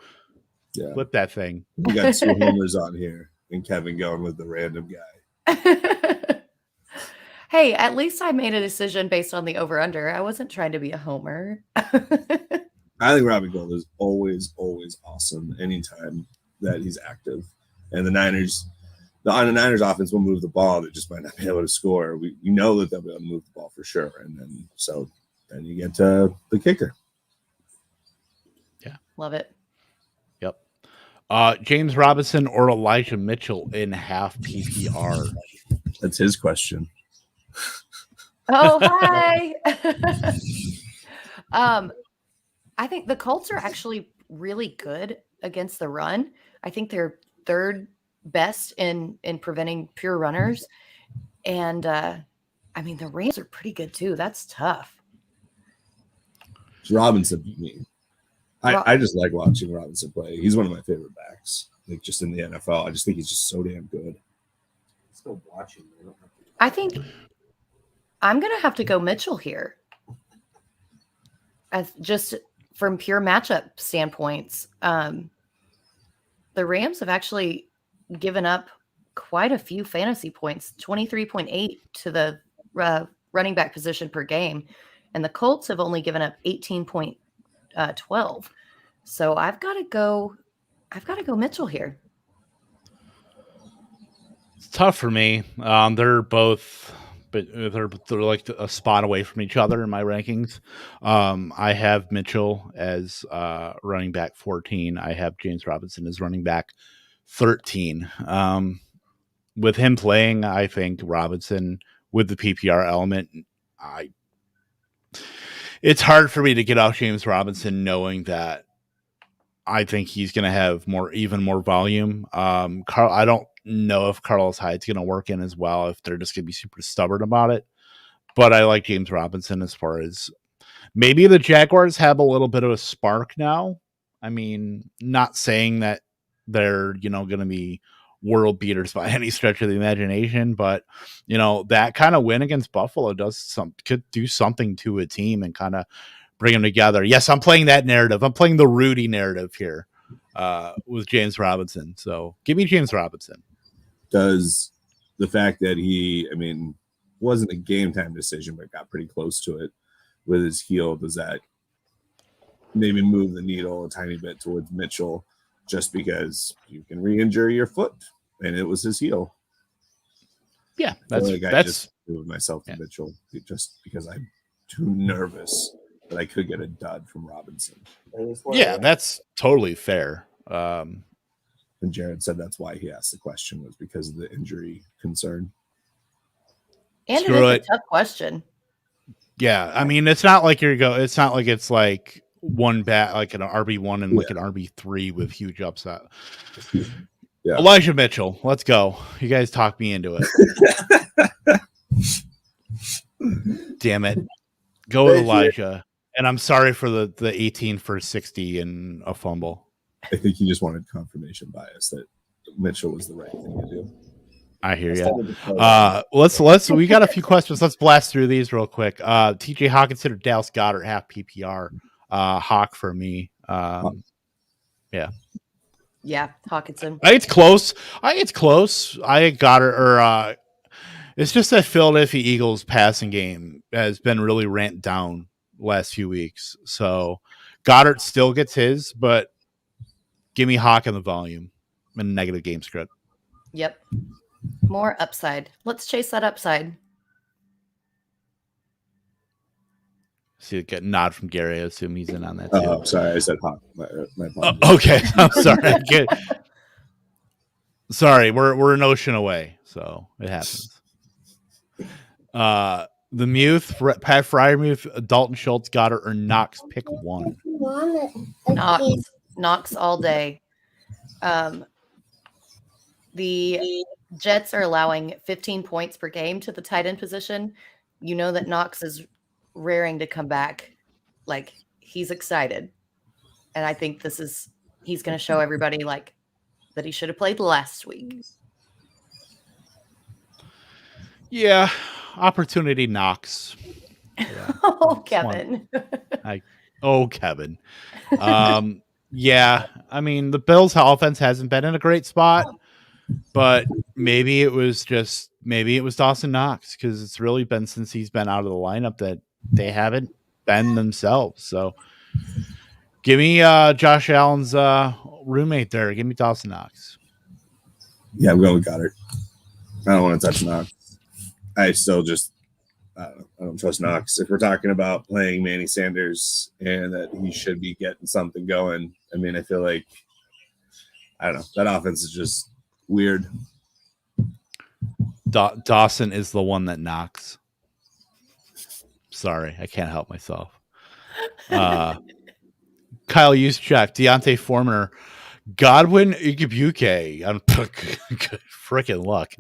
flip that thing. We got 2 homers on here, and Kevin going with the random guy. Hey, at least I made a decision based on the over-under. I wasn't trying to be a homer. I think Robbie Gould is always awesome anytime that he's active. And the Niners offense will move the ball. They just might not be able to score. We know that they'll be able to move the ball for sure. And then you get to the kicker. Yeah. Love it. Yep. James Robinson or Elijah Mitchell in half PPR? That's his question. Oh, hi. I think the Colts are actually really good against the run. I think they're third best in preventing pure runners. And the Rams are pretty good too. That's tough. It's Robinson to me. I just like watching Robinson play. He's one of my favorite backs. Just in the NFL. I just think he's just so damn good. Still watching. I think I'm going to have to go Mitchell here. As just from pure matchup standpoints, the Rams have actually given up quite a few fantasy points, 23.8 to the running back position per game. And the Colts have only given up 18.12. So I've got to go Mitchell here. It's tough for me. They're both, but they're like a spot away from each other in my rankings. I have Mitchell as running back 14. I have James Robinson as running back 13. With him playing, I think Robinson with the PPR element, it's hard for me to get off James Robinson knowing that I think he's going to have even more volume. I don't know if Carlos Hyde's going to work in as well, if they're just going to be super stubborn about it. But I like James Robinson as far as maybe the Jaguars have a little bit of a spark now. I mean, not saying that they're, going to be world beaters by any stretch of the imagination, but that kind of win against Buffalo could do something to a team and kind of bring them together. Yes, I'm playing that narrative. I'm playing the Rudy narrative here with James Robinson. So give me James Robinson. Does the fact that wasn't a game time decision, but got pretty close to it with his heel. Does that maybe move the needle a tiny bit towards Mitchell just because you can re-injure your foot? And it was his heel. Yeah, I that's just moved myself to Mitchell just because I'm too nervous that I could get a dud from Robinson. yeah, that's totally fair. And Jared said that's why he asked the question, was because of the injury concern. And Screw it is it. a tough question. Yeah, I mean, it's not like it's not like it's like one bat like an RB1 and like an RB3 with huge upset. Yeah. Elijah Mitchell, let's go. You guys talk me into it. Damn it. Go with Elijah. And I'm sorry for the 18 for 60 and a fumble. I think he just wanted confirmation bias that Mitchell was the right thing to do. I hear you. Let's we got a few questions. Let's blast through these real quick. TJ Hawk considered Dallas Goedert half PPR. Hawk for me. Yeah. Yeah, Hawkinson. It's close. I got it. Or it's just that Philadelphia Eagles passing game has been really ramped down last few weeks. So Goddard still gets his, but give me Hawk in the volume and negative game script. Yep. More upside. Let's chase that upside. See, get a nod from Gary. I assume he's in on that too. Oh, sorry, I said Hawk. My apologies. Okay, I'm sorry. Sorry, we're an ocean away, so it happens. The Muth, Pat Fryermuth, Dalton Schultz, Goddard, or Knox. Pick one. Knox all day. The Jets are allowing 15 points per game to the tight end position. You know that Knox is raring to come back. Like, he's excited. And I think he's going to show everybody like that he should have played last week. Yeah, opportunity Knox. Yeah. Oh, Kevin. Kevin. Yeah, I mean, the Bills' offense hasn't been in a great spot, but maybe it was Dawson Knox, because it's really been since he's been out of the lineup that they haven't been themselves. So give me Josh Allen's roommate there. Give me Dawson Knox. Yeah, I'm going with Goddard. I don't want to touch Knox. I still just I don't trust Knox. If we're talking about playing Manny Sanders and that he should be getting something going, I mean, I feel like, I don't know, that offense is just weird. Dawson is the one that knocks. Sorry, I can't help myself. Kyle Juszczyk, Deontay Foreman, Godwin Igbuke. I'm freaking luck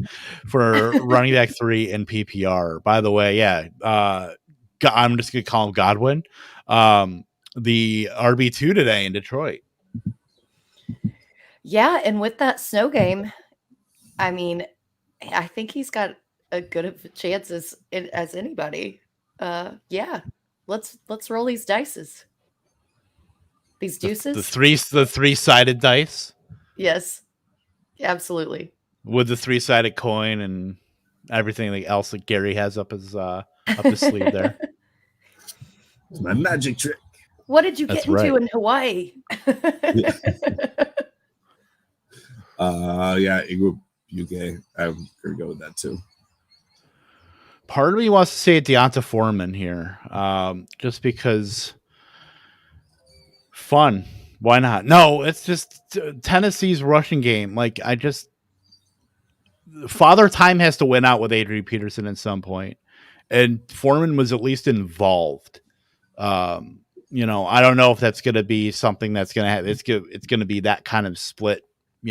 for running back 3 in PPR. By the way, yeah, I'm just gonna call him Godwin. The RB2 today in Detroit. Yeah, and with that snow game, I mean, I think he's got a good of a chance as anybody. Yeah, let's roll these dices. These deuces. The three-sided dice. Yes, absolutely. With the 3-sided coin and everything else that Gary has up his sleeve there. It's my magic trick. What did you get into in Hawaii? Yeah, Igbuke. I'm gonna go with that too. Part of me wants to say Deonta Foreman here, just because fun. Why not? No, it's just Tennessee's rushing game. Like, Father Time has to win out with Adrian Peterson at some point, and Foreman was at least involved. I don't know if that's going to be something that's going to have. It's going to be that kind of split,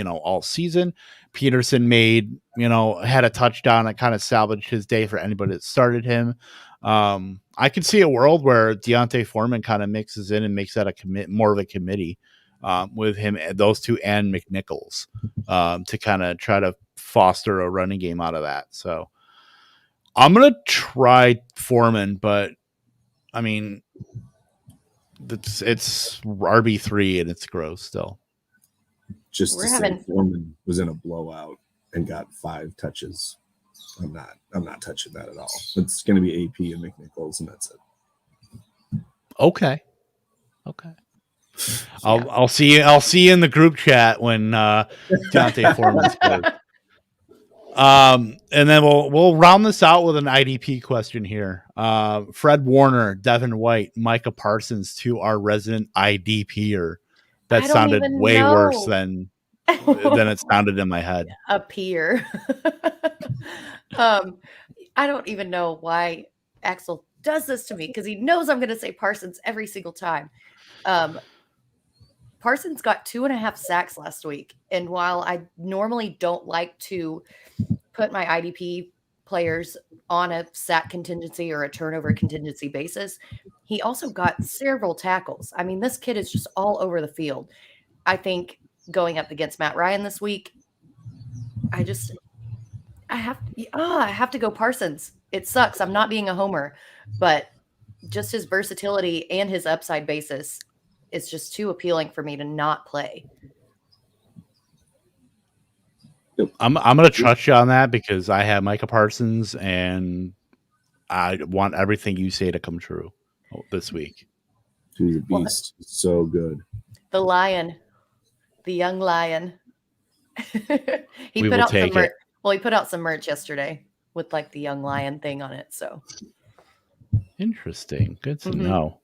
all season. Peterson had a touchdown that kind of salvaged his day for anybody that started him. I could see a world where Deontay Foreman kind of mixes in and makes that more of a committee with him, those two, and McNichols to kind of try to foster a running game out of that. So I'm gonna try Foreman, but I mean, it's RB3 and it's gross still. Just to say, Foreman was in a blowout and got 5 touches. I'm not touching that at all. It's going to be AP and McNichols, and that's it. Okay. I'll see you. I'll see you in the group chat when Deontay Foreman scores. And then we'll round this out with an IDP question here. Fred Warner, Devin White, Micah Parsons to our resident IDPer. That sounded way worse than it sounded in my head. A peer. I don't even know why Axel does this to me, because he knows I'm going to say Parsons every single time. Parsons got 2.5 sacks last week. And while I normally don't like to put my IDP players on a sack contingency or a turnover contingency basis, he also got several tackles. I mean, this kid is just all over the field. I think going up against Matt Ryan this week, I have to go Parsons. It sucks. I'm not being a homer, but just his versatility and his upside basis is just too appealing for me to not play. I'm going to trust you on that because I have Micah Parsons and I want everything you say to come true this week. Dude, the beast. So good. The lion, the young lion. He We put will out some take merch. it. Well, he put out some merch yesterday with like the young lion thing on it. So interesting. Good to know.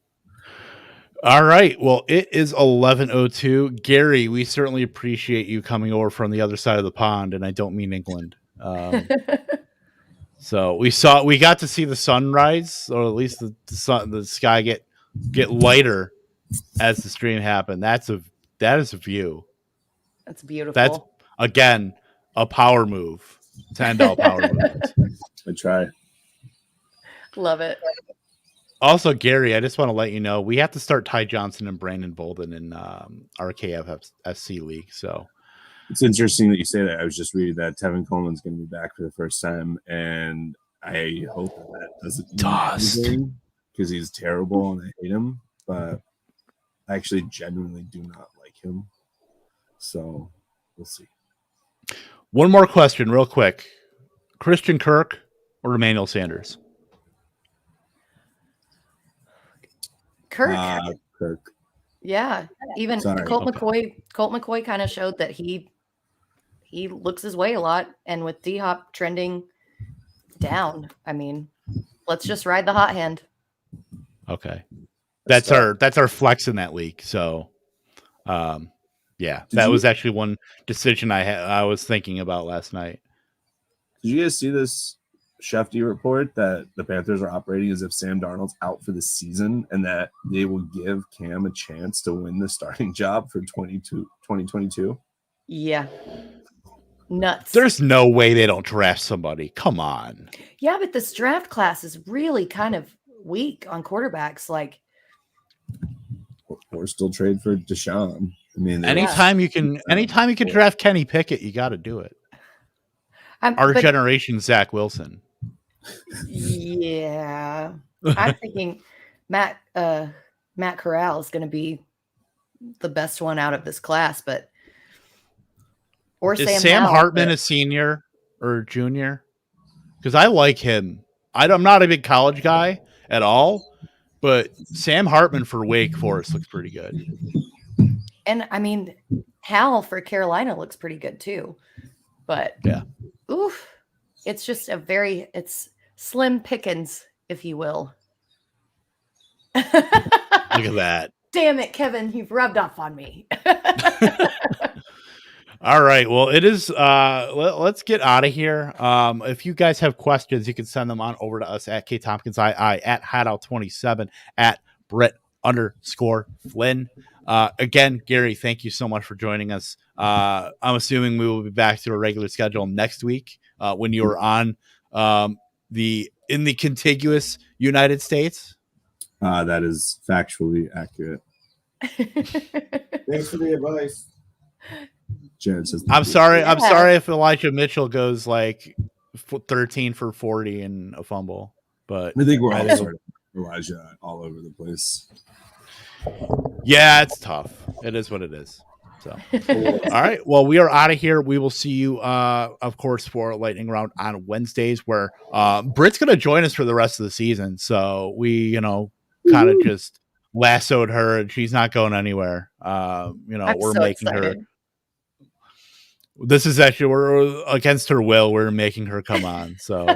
All right. Well, it is 11:02. Gary, we certainly appreciate you coming over from the other side of the pond, and I don't mean England. So we got to see the sunrise, or at least the sky get lighter as the stream happened. That is a view. That's beautiful. That's again a power move. $10 power move. I try. Love it. Also, Gary, I just want to let you know we have to start Ty Johnson and Brandon Bolden in our KFSC league. So it's interesting that you say that. I was just reading that Tevin Coleman's going to be back for the first time, and I hope that doesn't mean because he's terrible and I hate him. But I actually genuinely do not like him. So we'll see. One more question, real quick: Christian Kirk or Emmanuel Sanders? Kirk. Yeah. Even Colt McCoy kind of showed that he looks his way a lot. And with D-Hop trending down, I mean, let's just ride the hot hand. Okay. That's our flex in that league. So yeah, that was actually one decision I was thinking about last night. Did you guys see this Shefty report that the Panthers are operating as if Sam Darnold's out for the season and that they will give Cam a chance to win the starting job for 2022? Yeah. Nuts. There's no way they don't draft somebody. Come on. Yeah, but this draft class is really kind of weak on quarterbacks. Like, or still trade for Deshaun. I mean, anytime you can draft Kenny Pickett, you got to do it. Our generation, Zach Wilson. Yeah, I'm thinking Matt Corral is going to be the best one out of this class, but is Sam Hartman a senior or junior? Because I like him. I'm not a big college guy at all, but Sam Hartman for Wake Forest looks pretty good. And I mean, Hal for Carolina looks pretty good too. But yeah, oof, it's just it's slim pickings, if you will. Look at that. Damn it, Kevin, you've rubbed off on me. All right. Well, it is. Let's get out of here. If you guys have questions, you can send them on over to us at KTompkinsII, at Haddow27, at Britt_Flinn. Again, Gary, thank you so much for joining us. I'm assuming we will be back to a regular schedule next week when you're on in the contiguous United States. That is factually accurate. Thanks for the advice. Jared says, I'm sorry. Yeah. I'm sorry if Elijah Mitchell goes like 13 for 40 and a fumble, but I think we're all sort of Elijah all over the place. Yeah, it's tough. It is what it is. So, all right. Well, we are out of here. We will see you, of course, for lightning round on Wednesdays, where Britt's going to join us for the rest of the season. So we, kind of just lassoed her, and she's not going anywhere. I'm We're so making excited. her. This is actually we're against her will. We're making her come on. So,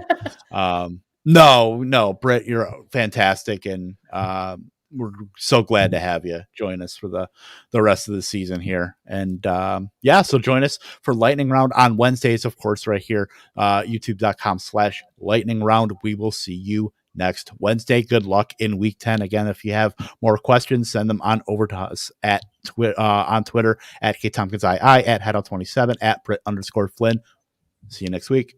no, Britt, you're fantastic, and we're so glad to have you join us for the rest of the season here. And so join us for lightning round on Wednesdays, of course, right here, youtube.com/lightning round. We will see you next Wednesday. Good luck in week 10. Again, if you have more questions, send them on over to us at on Twitter at KTompkinsII, at Haddow27, at Britt_Flinn. See you next week.